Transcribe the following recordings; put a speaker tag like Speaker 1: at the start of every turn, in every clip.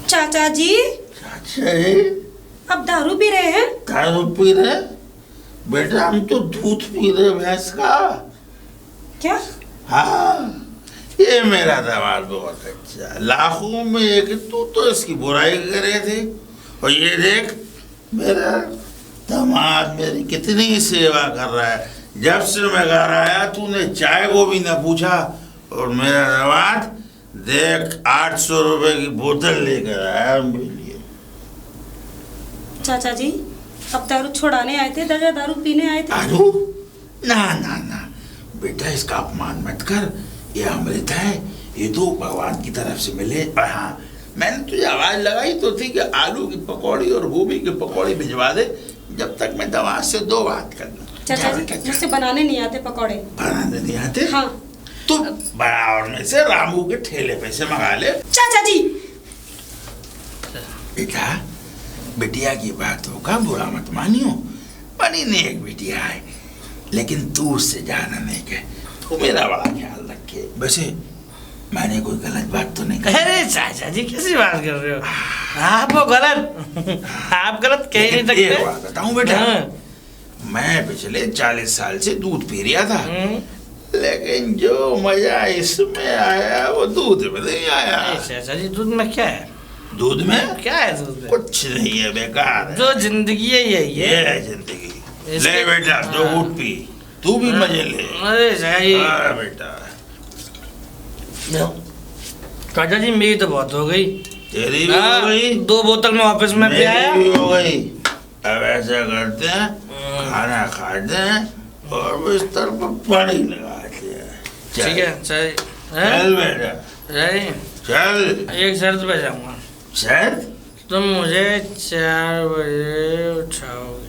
Speaker 1: चाचा जी,
Speaker 2: चाचा जी,
Speaker 1: अब दारू पी रहे हैं?
Speaker 2: दारू पी रहे? बेटा हम तो दूध पी रहे भैंस का।
Speaker 1: क्या?
Speaker 2: हाँ, ये मेरा दामाद बहुत अच्छा, लाखों में एक। तू तो इसकी बुराई कर रहे थे, और ये देख मेरा दामाद मेरी कितनी सेवा कर रहा है। जब से मैं घर आया तूने चाय को भी न पूछा, और मेरा दामाद देख 800 रुपए की बोतल लेकर आया मेरे लिए।
Speaker 1: चाचा जी, अब दारू छुड़ाने आए थे, दारू पीने आए थे?
Speaker 2: दारू? ना ना ना बेटा, इसका अपमान मत कर। ये अमृत है, ये तो भगवान की तरफ से मिले। और हाँ, मैंने तुझे आवाज लगाई तो थी कि आलू की पकौड़ी और गोभी की पकौड़ी भिजवा दे, जब तक मैं दवा से 2 बात कर लूं।
Speaker 1: चाचा जी, मुझसे बनाने नहीं आते पकौड़े।
Speaker 2: बनाने नहीं आते?
Speaker 1: हाँ।
Speaker 2: तो बराबर में से रामू के ठेले पे से मंगा ले।
Speaker 1: चाचा जी,
Speaker 2: बेटा बिटिया की बात होगा, बुरा मत मानियो। बनी ने एक बिटिया है, लेकिन तू उससे जाना नहीं के, तू मेरा बड़ा ख्याल रखे। वैसे मैंने कोई गलत बात तो नहीं कही?
Speaker 3: अरे चाचा जी, कैसी बात कर रहे हो आप? वो गलत आप गलत कह नहीं सकते।
Speaker 2: एक बात बताऊं बेटा,
Speaker 3: हाँ।
Speaker 2: मैं पिछले 40 साल से दूध पी रहा था, लेकिन जो मजा इसमें आया वो दूध में नहीं आया।
Speaker 3: चाचा जी, दूध में क्या है?
Speaker 2: दूध में
Speaker 3: क्या है? दूध में
Speaker 2: कुछ नहीं है, बेकार है।
Speaker 3: जो जिंदगी है यही
Speaker 2: ये
Speaker 3: है।
Speaker 2: है जिंदगी। ले बेटा, दो घूंट पी, तू भी मजे ले।
Speaker 3: अरे चाचा जी,
Speaker 2: हाँ बेटा।
Speaker 3: चाचा जी मेरी तो बहुत हो गई।
Speaker 2: तेरी भी हो गई?
Speaker 3: 2 बोतल में ऑफिस में
Speaker 2: मेरी
Speaker 3: पिया
Speaker 2: भी हो गई। अब ऐसा करते हैं, खाना खाते हैं और बिस्तर पर पानी लगाते हैं।
Speaker 3: ठीक है चाचा जी।
Speaker 2: चल बेटा, चल।
Speaker 3: एक शर्त पे जाऊंगा।
Speaker 2: शर्त?
Speaker 3: तुम मुझे 4 बजे उठाओगे।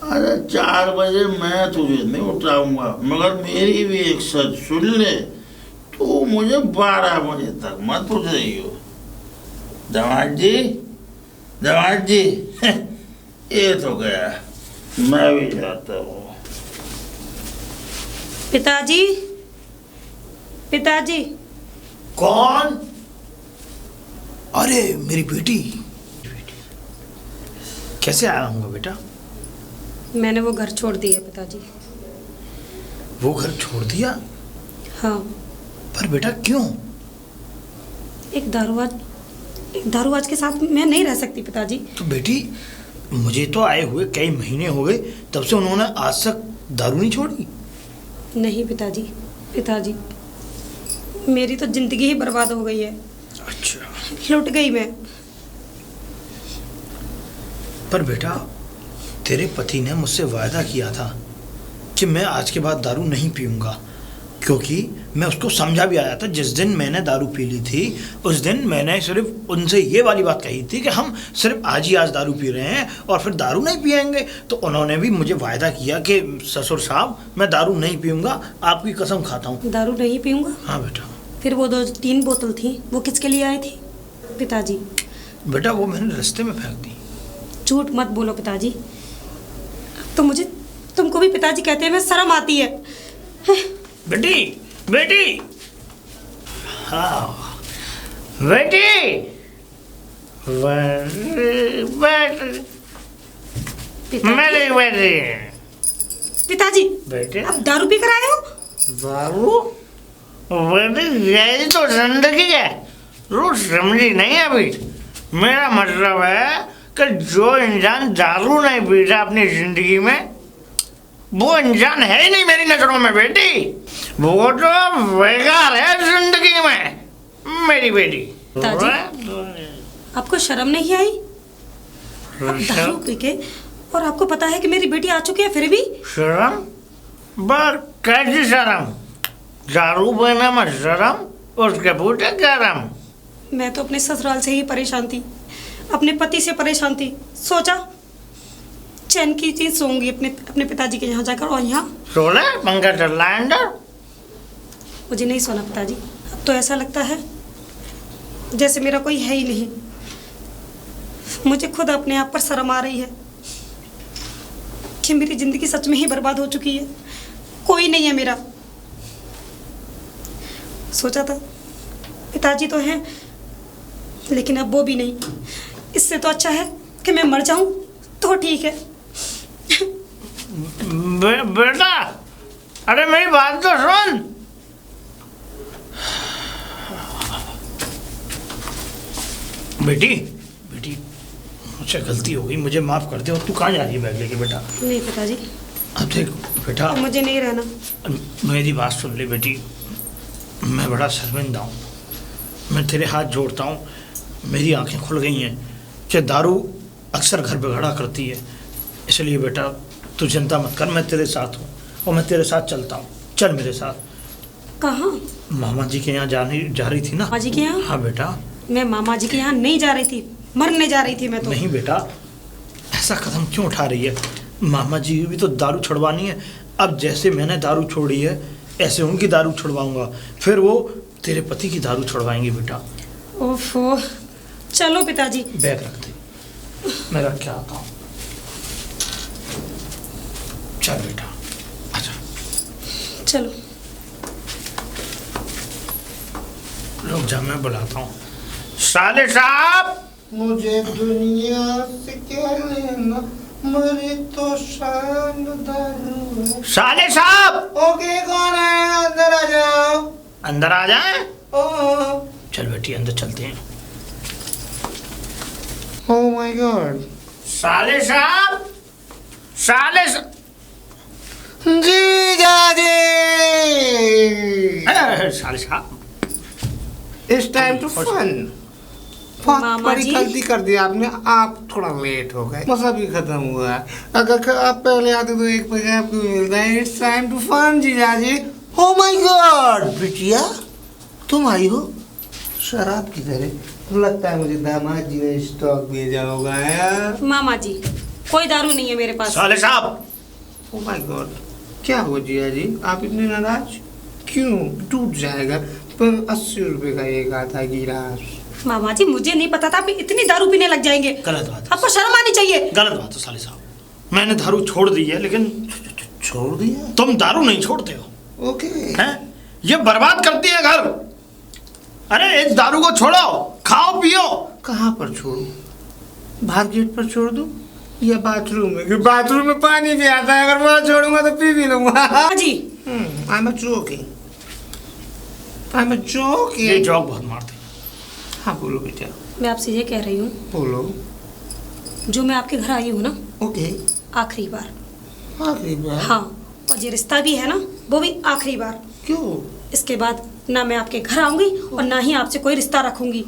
Speaker 2: अरे 4 बजे मैं तुझे नहीं उठाऊंगा, मगर मेरी भी एक शर्त सुन ले। तू मुझे 12 बजे तक मत उठ रही हो। दामाद जी, दामाद जी, ये तो गया, मैं भी जाता हूँ।
Speaker 1: पिताजी, पिताजी।
Speaker 4: कौन? अरे मेरी बेटी, कैसे आया हूँ बेटा?
Speaker 1: मैंने वो घर छोड़ दिया पिताजी।
Speaker 4: वो घर छोड़ दिया?
Speaker 1: हाँ।
Speaker 4: पर बेटा क्यों?
Speaker 1: एक दारूबाज के साथ मैं नहीं रह सकती पिताजी।
Speaker 4: तो बेटी, मुझे तो आए हुए कई महीने हो गए, तब से उन्होंने आज तक दारू नहीं छोड़ी।
Speaker 1: नहीं पिताजी, पिताजी मेरी तो जिंदगी ही बर्बाद हो गई है।
Speaker 4: अच्छा।
Speaker 1: लुट गई मैं।
Speaker 4: पर बेटा, तेरे पति ने मुझसे वायदा किया था कि मैं आज के बाद दारू नहीं पीऊंगा, क्योंकि मैं उसको समझा भी आया था। जिस दिन मैंने दारू पी ली थी, उस दिन मैंने सिर्फ उनसे ये वाली बात कही थी कि हम सिर्फ आज दारू पी रहे हैं और फिर दारू नहीं पिएंगे। तो उन्होंने भी मुझे वायदा किया कि ससुर साहब, मैं दारू नहीं पीऊंगा, आपकी कसम खाता हूँ।
Speaker 1: दारू नहीं पीऊंगा?
Speaker 4: हाँ बेटा।
Speaker 1: फिर वो 2-3 बोतल थी, वो किसके लिए आई थी पिताजी?
Speaker 4: बेटा वो मैंने रास्ते में फेंक दी।
Speaker 1: झूठ मत बोलो पिताजी। तो मुझे तुमको भी पिताजी कहते हुए शर्म आती है।
Speaker 3: बेटी, बेटी,
Speaker 4: हाँ
Speaker 3: बेटी, मेरी बेटी।
Speaker 1: पिताजी,
Speaker 3: बेटे,
Speaker 1: अब दारू पी कर आए हो?
Speaker 3: दारू? बेटी, यही तो जिंदगी है। तू समझी नहीं अभी? मेरा मतलब है कि जो इंसान दारू नहीं पीता अपनी जिंदगी में, वो इंसान है ही नहीं मेरी नजरों में बेटी। वो तो बेकार है जिंदगी में मेरी बेटी।
Speaker 1: पिताजी, आपको शर्म नहीं आई? अब दारू पी के, और आपको पता है कि मेरी बेटी आ चुकी है, फिर भी
Speaker 3: शर्म? बस कैसी शर्म? दारू पीने में शर्म? उसके पूछे गरम।
Speaker 1: मैं तो अपने ससुराल से ही परेशान थी, अपने पति से परेशान थी। सोचा चैन की चीज सोऊंगी अपने पिताजी के यहाँ जाकर, और यहाँ
Speaker 3: सोले पंखा चल रहा है अंदर।
Speaker 1: मुझे नहीं सोना पिताजी। अब तो ऐसा लगता है जैसे मेरा कोई है ही नहीं। मुझे खुद अपने आप पर शर्म आ रही है कि मेरी जिंदगी सच में ही बर्बाद हो चुकी है। कोई नहीं है मेरा। सोचा था पिताजी तो हैं, लेकिन अब वो भी नहीं। इससे तो अच्छा है कि मैं मर जाऊं तो ठीक है।
Speaker 3: बेटा, अरे मेरी बात तो सुन। बेटी बेटी, मुझसे गलती हो गई, मुझे माफ कर दे। और तू कहाँ जा रही है बैग लेके बेटा?
Speaker 1: नहीं पिताजी,
Speaker 4: अब देख बेटा,
Speaker 1: अब मुझे नहीं रहना।
Speaker 4: मेरी बात सुन ले बेटी, मैं बड़ा शर्मिंदा हूँ, मैं तेरे हाथ जोड़ता हूँ, मेरी आंखें खुल गई हैं कि दारू अक्सर घर बिगाड़ा करती है। इसलिए बेटा तू चिंता मत कर, मैं तेरे साथ हूँ और मैं तेरे साथ चलता हूँ। चल मेरे साथ।
Speaker 1: कहाँ?
Speaker 4: मामा जी के यहाँ जा रही थी ना?
Speaker 1: मामा जी के यहाँ?
Speaker 4: हाँ बेटा।
Speaker 1: मैं मामा जी के यहाँ नहीं जा रही थी, मरने जा रही थी मैं तो।
Speaker 4: नहीं बेटा, ऐसा कदम क्यों उठा रही है? मामा जी भी तो दारू छुड़वानी है। अब जैसे मैंने दारू छोड़ी है ऐसे उनकी दारू छुड़वाऊंगा, फिर वो तेरे पति की दारू छुड़वाएंगे बेटा।
Speaker 1: ओफो, चलो पिताजी।
Speaker 4: बैग रख दे, मैं रख के आता हूँ। चल बेटा, आजा।
Speaker 1: चलो।
Speaker 4: रुक जा, मैं बुलाता हूँ।
Speaker 3: साले साहब,
Speaker 5: मुझे दुनिया से क्या लेना, मरे तो शाम दारू है।
Speaker 3: साले साहब।
Speaker 5: ओके, कौन है? अंदर आ जाओ।
Speaker 3: अंदर आ जाए।
Speaker 5: ओह
Speaker 4: चल बेटी, अंदर चलते हैं।
Speaker 5: My God.
Speaker 3: साले साहब, साले
Speaker 5: जीजा जी,
Speaker 3: साले साहब,
Speaker 5: इट्स टाइम टू फन। बहुत
Speaker 1: मामा
Speaker 5: बड़ी
Speaker 1: जी।
Speaker 5: गलती कर दी आपने, आप थोड़ा लेट हो गए, मजा भी खत्म हुआ। अगर आप पहले आते तो एक पैसा आपको मिलता है। इट्स टाइम टू फन जीजा जी। ओ माय गॉड, बिटिया तुम आई हो शराब की तरह। लगता है मुझे दामाद जी ने स्टॉक भेजा होगा यार।
Speaker 1: मामा जी, कोई दारू नहीं है मेरे पास।
Speaker 3: साले साहब।
Speaker 5: ओ माय गॉड, क्या हुआ जीजा जी, आप इतने नाराज क्यों? टूट जाएगा, पर 80 रुपए का एक आता गिलास।
Speaker 1: मामा जी, मुझे नहीं पता था आप इतनी दारू पीने लग जाएंगे।
Speaker 4: गलत बात है,
Speaker 1: आपको शर्म आनी चाहिए।
Speaker 4: गलत बात है साले साहब। मैंने दारू छोड़ दी है, लेकिन
Speaker 5: छोड़ दिया?
Speaker 4: तुम दारू नहीं छोड़ते हो।
Speaker 5: ओके।
Speaker 4: हैं? ये बर्बाद करती है घर। अरे इस दारू को छोड़ो, खाओ पियो।
Speaker 5: कहाँ पर छोड़ू? बाहर गेट पर छोड़ दूं या बाथरूम में? बाथरूम में पानी भी आता है, अगर वहाँ छोड़ूंगा तो पी भी लूंगा।
Speaker 1: मामा जी,
Speaker 5: I am joking, I am
Speaker 4: ये
Speaker 5: जोकिंग।
Speaker 4: जॉक बहुत मारते हैं।
Speaker 5: हाँ बोलो बेटा,
Speaker 1: मैं आपसे ये कह रही हूँ,
Speaker 5: बोलो।
Speaker 1: जो मैं आपके घर आई हूँ ना,
Speaker 5: ओके,
Speaker 1: आखिरी बार।
Speaker 5: आखिरी बार?
Speaker 1: हाँ, और ये रिश्ता भी है ना, वो भी आखिरी बार।
Speaker 5: क्यों?
Speaker 1: इसके बाद ना मैं आपके घर आऊंगी और ना ही आपसे कोई रिश्ता रखूंगी।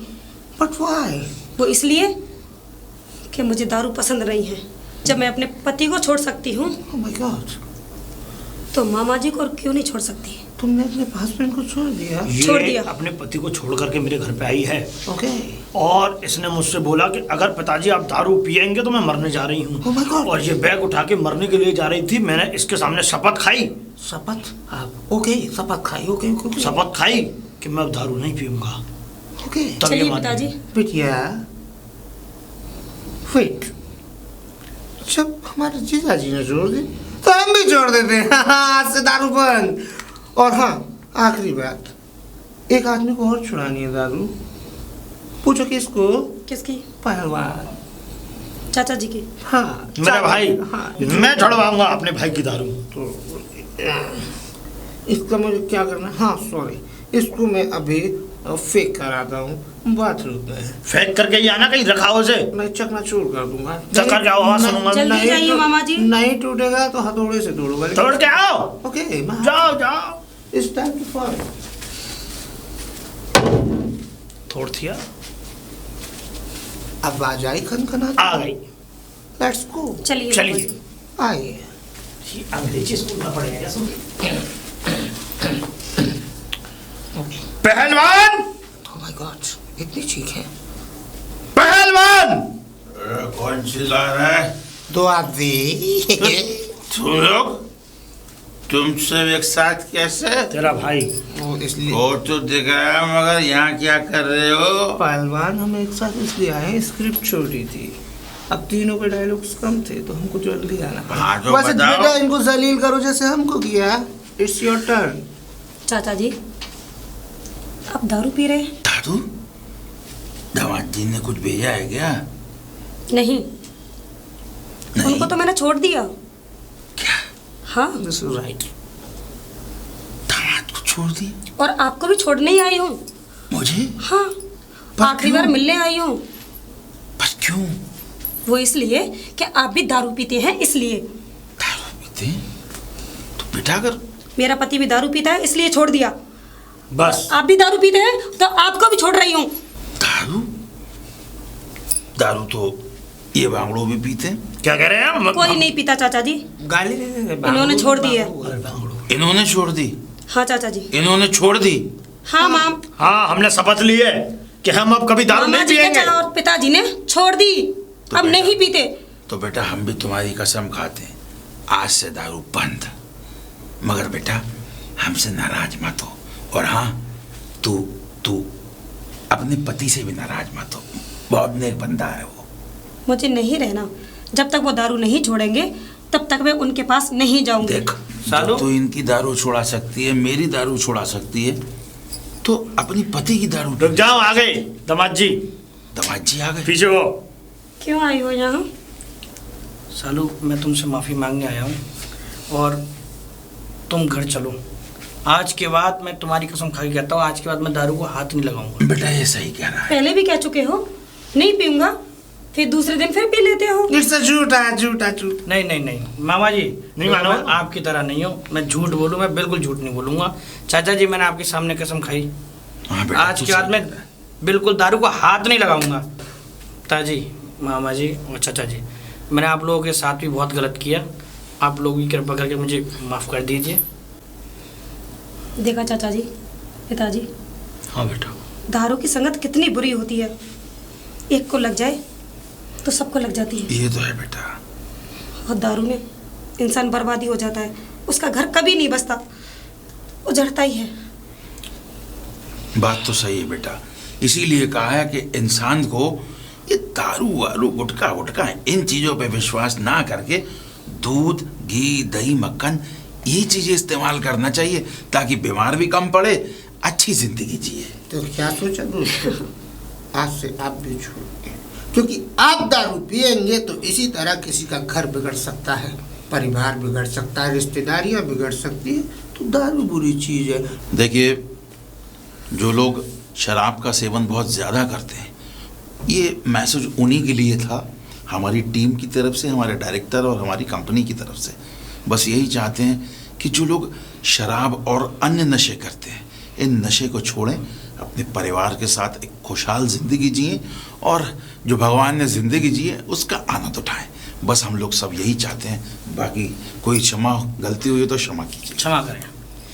Speaker 5: But why?
Speaker 1: वो इसलिए कि मुझे दारू पसंद नहीं है। जब मैं अपने पति को छोड़ सकती हूँ
Speaker 5: ओह माय गॉड,
Speaker 1: तो मामा जी को क्यों नहीं छोड़ सकती?
Speaker 5: तुमने अपने हस्बैंड को छोड़ दिया?
Speaker 1: छोड़
Speaker 4: ये
Speaker 1: दिया।
Speaker 4: अपने पति को छोड़ करके मेरे घर पे आई है
Speaker 5: ओके।
Speaker 4: और इसने मुझसे बोला कि अगर पिताजी आप दारू पिएंगे तो मैं मरने जा रही
Speaker 5: Oh
Speaker 4: हूँ।
Speaker 5: my God!
Speaker 4: और ये बैग उठा के मरने के लिए जा रही थी। मैंने इसके सामने शपथ खाई,
Speaker 5: शपथ? आप ओके, शपथ खाई? ओके ओके
Speaker 4: शपथ खाई कि मैं अब दारू नहीं पीऊंगा।
Speaker 5: ओके।
Speaker 4: तब ये
Speaker 1: चलिए
Speaker 4: मान
Speaker 1: पिताजी।
Speaker 4: गई।
Speaker 5: बिटिया वेट, जब हमारे जीजा जी ने छोड़ दी तो हम भी छोड़ देते हैं। आज से दारू बंद। और हाँ, आखिरी बात, एक आदमी को और छुड़ानी है दारू। पूछो किसको?
Speaker 1: किसकी?
Speaker 5: पहलवान।
Speaker 1: चाचा जी की।
Speaker 5: हाँ
Speaker 4: मेरा भाई,
Speaker 5: हाँ,
Speaker 4: मैं छुड़वाऊंगा अपने भाई की दारू।
Speaker 5: तो इसका मुझे क्या करना है? हाँ सॉरी, इसको मैं अभी फेक कराता हूँ बाथरूम में।
Speaker 4: फेंक करके ही आना, कहीं रखा हो उसे।
Speaker 5: मैं चकनाचूर कर दूंगा।
Speaker 4: चक्कर क्या आवाज सुनूंगा।
Speaker 1: जल्दी
Speaker 5: नहीं
Speaker 1: जाइए
Speaker 5: तो-
Speaker 1: मामा जी।
Speaker 5: नहीं टूटेगा तो हथौड़े से तोड़ूंगा।
Speaker 4: तोड़ के आओ,
Speaker 5: ओके,
Speaker 4: जाओ जाओ।
Speaker 5: It's time to fun.
Speaker 4: तोड़ दिया,
Speaker 5: अब आ जाए खनखना।
Speaker 4: आ गई।
Speaker 5: Let's go.
Speaker 1: चलिए
Speaker 4: चलिए।
Speaker 5: आइए।
Speaker 4: ये अंग्रेजी स्कूल में पढ़ेगा क्या? सुन,
Speaker 3: पहलवान,
Speaker 5: ओह माय गॉड, इतनी चीख है।
Speaker 3: पहलवान।
Speaker 2: अरे कौन चिल्ला रहा है?
Speaker 5: दो आदमी।
Speaker 2: तुम लोग, तुम सब एक साथ कैसे?
Speaker 4: तेरा भाई।
Speaker 5: वो इसलिए
Speaker 2: वो तो दिख रहा है, मगर यहाँ क्या कर रहे हो?
Speaker 5: पहलवान हम एक साथ इसलिए आए, स्क्रिप्ट छोटी थी, अब तीनों के डायलॉग्स कम थे तो हमको जल्दी आना पड़ा।
Speaker 2: हाँ तो
Speaker 5: वैसे
Speaker 2: बताओ।
Speaker 5: बेटा इनको जलील करो जैसे हमको किया। It's your turn.
Speaker 1: चाचा जी, आप दारू पी रहे हैं?
Speaker 2: दारू दादू, दामाद जी ने कुछ भेजा है क्या?
Speaker 1: नहीं,
Speaker 2: नहीं।
Speaker 1: उनको तो मैंने छोड़ दिया।
Speaker 2: क्या?
Speaker 1: हाँ,
Speaker 5: दिस इज राइट।
Speaker 2: दामाद को छोड़ दी?
Speaker 1: और आपको भी छोड़ने ही आई हूँ।
Speaker 2: मुझे?
Speaker 1: हाँ,
Speaker 2: पर
Speaker 1: आखिरी
Speaker 2: क्यों?
Speaker 1: बार मिलने आई हूँ।
Speaker 2: पर क्यों?
Speaker 1: वो इसलिए कि आप भी दारू पीते हैं, इसलिए।
Speaker 2: दारू पीते? तो बेटा अगर
Speaker 1: मेरा पति भी दारू पीता है, इसलिए छोड़ दिया।
Speaker 4: बस
Speaker 1: आप भी दारू पीते हैं तो आपको भी छोड़ रही हूँ।
Speaker 2: दारू? दारू तो ये बांगड़ो भी पीते हैं।
Speaker 4: क्या कह रहे हैं हम?
Speaker 1: कोई नहीं पीता चाचा जी,
Speaker 5: गाली दे दे,
Speaker 1: इन्होंने छोड़ दी है।
Speaker 2: इन्होंने छोड़ दी?
Speaker 1: हाँ चाचा जी।
Speaker 2: इन्होंने छोड़ दी?
Speaker 1: हाँ माम,
Speaker 4: हाँ, हमने शपथ ली है कि हम अब कभी दारू
Speaker 1: मामा
Speaker 4: नहीं
Speaker 1: जी के
Speaker 4: पिएंगे।
Speaker 1: और पिताजी ने छोड़ दी,
Speaker 2: तो
Speaker 1: अब
Speaker 2: बेटा-
Speaker 1: नहीं पीते।
Speaker 2: तो बेटा हम भी तुम्हारी कसम खाते हैं, आज से दारू बंद। मगर बेटा हमसे नाराज मत हो, और हाँ, तू तू अपने पति से भी नाराज मत हो, बहुत नेक बंदा है वो।
Speaker 1: मुझे नहीं रहना, जब तक वो दारू नहीं छोड़ेंगे तब तक मैं उनके पास नहीं जाऊंगी।
Speaker 2: देख,
Speaker 3: सालू?
Speaker 2: जब तू इनकी दारू छुड़ा सकती है, मेरी दारू छुड़ा सकती है, तो अपनी पति की दारू।
Speaker 4: रुक जाओ, आ गए दामाद जी।
Speaker 2: दामाद जी आ गए?
Speaker 4: पीछे हो।
Speaker 1: क्यों आई हो यहाँ?
Speaker 3: सालू, मैं तुमसे माफ़ी मांगने आया हूँ और तुम घर चलो। आज के बाद मैं तुम्हारी कसम खा के कहता हूँ, आज के बाद मैं दारू को हाथ नहीं लगाऊंगा।
Speaker 2: बेटा ये सही कह रहा है।
Speaker 1: पहले भी कह चुके हो नहीं पीऊंगा, फिर दूसरे दिन फिर पी लेते हो।
Speaker 5: इट्स अ झूठा झूठा झूठ।
Speaker 3: नहीं नहीं नहीं मामा जी,
Speaker 4: नहीं मानो।
Speaker 3: मैं आपकी तरह नहीं हूँ, मैं झूठ बोलूँ, मैं बिल्कुल झूठ नहीं बोलूँगा। चाचा जी, मैंने आपके सामने कसम खाई,
Speaker 2: हाँ बेटा,
Speaker 3: आज
Speaker 2: तू
Speaker 3: के बाद
Speaker 2: सही
Speaker 3: मैं
Speaker 2: कह रहा है।
Speaker 3: बिल्कुल दारू को हाथ नहीं लगाऊंगा। ताजी, मामा जी और चाचा जी, मैंने आप लोगों के साथ भी बहुत गलत किया, आप लोगों की कृपा करके मुझे माफ़ कर दीजिए।
Speaker 1: देखा चाचा जी, पिताजी,
Speaker 2: हाँ बेटा,
Speaker 1: दारू की संगत कितनी बुरी होती है। एक को लग जाए तो सबको लग जाती है।
Speaker 2: ये तो है बेटा।
Speaker 1: और दारू में इंसान बर्बादी हो जाता है, उसका घर कभी नहीं बसता, उजड़ता ही है।
Speaker 2: बात तो सही है बेटा, इसीलिए कहा है कि इंसान को ये दारू वारू गुटखा वुटखा इन चीज़ों पे विश्वास ना करके दूध, घी, दही, मक्खन ये चीज़ें इस्तेमाल करना चाहिए, ताकि बीमार भी कम पड़े, अच्छी जिंदगी जिए।
Speaker 5: तो क्या सोचा दोस्तों, आज से आप भी छोड़ दें, क्योंकि आप दारू पिएंगे तो इसी तरह किसी का घर बिगड़ सकता है, परिवार बिगड़ सकता है, रिश्तेदारियां बिगड़ सकती है। तो दारू बुरी चीज़ है।
Speaker 2: देखिए, जो लोग शराब का सेवन बहुत ज़्यादा करते हैं, ये मैसेज उन्हीं के लिए था, हमारी टीम की तरफ से, हमारे डायरेक्टर और हमारी कंपनी की तरफ से। बस यही चाहते हैं कि जो लोग शराब और अन्य नशे करते हैं, इन नशे को छोड़ें, अपने परिवार के साथ एक खुशहाल ज़िंदगी जिएं, और जो भगवान ने ज़िंदगी जी है उसका आनंद उठाएं। बस हम लोग सब यही चाहते हैं। बाकी कोई गलती हुई तो क्षमा कीजिए।
Speaker 3: क्षमा करें।